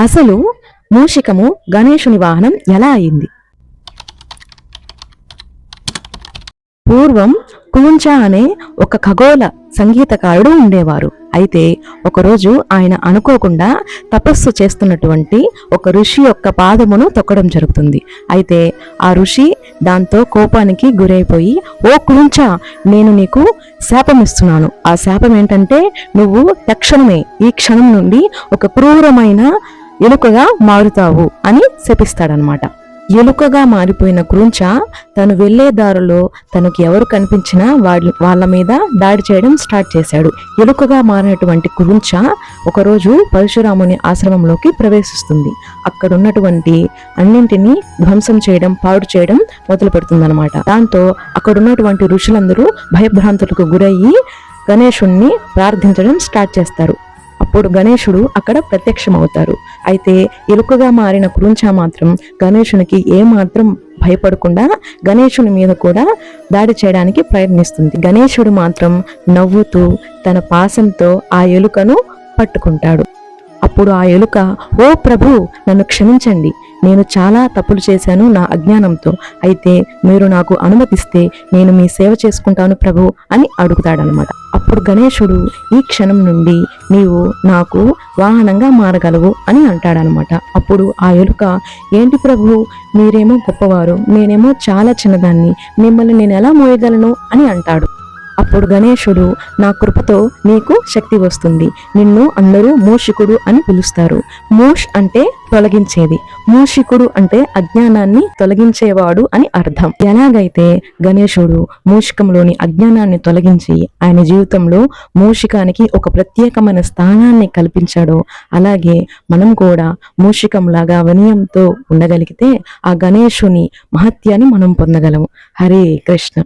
అసలు మూషికము గణేశుని వాహనం ఎలా అయింది? పూర్వం కుంచ అనే ఒక ఖగోళ సంగీతకారుడు ఉండేవారు. అయితే ఒకరోజు ఆయన అనుకోకుండా తపస్సు చేస్తున్నటువంటి ఒక ఋషి యొక్క పాదమును తొక్కడం జరుగుతుంది. అయితే ఆ ఋషి దాంతో కోపానికి గురైపోయి, ఓ కుంచ, నేను నీకు శాపం ఇస్తున్నాను. ఆ శాపం ఏంటంటే నువ్వు తక్షణమే ఈ క్షణం నుండి ఒక క్రూరమైన ఎలుకగా మారుతావు అని శపిస్తాడనమాట. ఎలుకగా మారిపోయిన క్రూంచ తను వెళ్లే దారిలో తనకు ఎవరు కనిపించినా వాళ్ళ మీద దాడి చేయడం స్టార్ట్ చేశాడు. ఎలుకగా మారినటువంటి క్రూంచ ఒకరోజు పరశురాముని ఆశ్రమంలోకి ప్రవేశిస్తుంది. అక్కడ ఉన్నటువంటి అన్నింటినీ ధ్వంసం చేయడం, పాడు చేయడం మొదలు పెడుతుందన్నమాట. దాంతో అక్కడ ఉన్నటువంటి ఋషులందరూ భయభ్రాంతులకు గురయ్యి గణేశుణ్ణి ప్రార్థించడం స్టార్ట్ చేస్తారు. అప్పుడు గణేశుడు అక్కడ ప్రత్యక్షమవుతారు. అయితే ఎలుకగా మారిన క్రూంచ మాత్రం గణేశునికి ఏమాత్రం భయపడకుండా గణేశుని మీద కూడా దాడి చేయడానికి ప్రయత్నిస్తుంది. గణేశుడు మాత్రం నవ్వుతూ తన పాశంతో ఆ ఎలుకను పట్టుకుంటాడు. అప్పుడు ఆ ఎలుక, ఓ ప్రభు, నన్ను క్షమించండి, నేను చాలా తప్పులు చేశాను నా అజ్ఞానంతో. అయితే మీరు నాకు అనుమతిస్తే నేను మీ సేవ చేసుకుంటాను ప్రభు అని అడుగుతాడనమాట. అప్పుడు గణేశుడు, ఈ క్షణం నుండి నీవు నాకు వాహనంగా మారగలవు అని అంటాడనమాట. అప్పుడు ఆ ఎలుక, ఏంటి ప్రభు, మీరేమో గొప్పవారు, నేనేమో చాలా చిన్నదాన్ని, మిమ్మల్ని నేను ఎలా మోయగలను అని అంటాడు. అప్పుడు గణేశుడు, నా కృపతో నీకు శక్తి వస్తుంది, నిన్ను అందరూ మూషికుడు అని పిలుస్తారు. మూష్ అంటే తొలగించేది, మూషికుడు అంటే అజ్ఞానాన్ని తొలగించేవాడు అని అర్థం. ఎలాగైతే గణేశుడు మూషికంలోని అజ్ఞానాన్ని తొలగించి ఆయన జీవితంలో మూషికానికి ఒక ప్రత్యేకమైన స్థానాన్ని కల్పించాడో, అలాగే మనం కూడా మూషికంలాగా వినయంతో ఉండగలిగితే ఆ గణేశుని మహత్యాన్ని మనం పొందగలము. హరే కృష్ణ.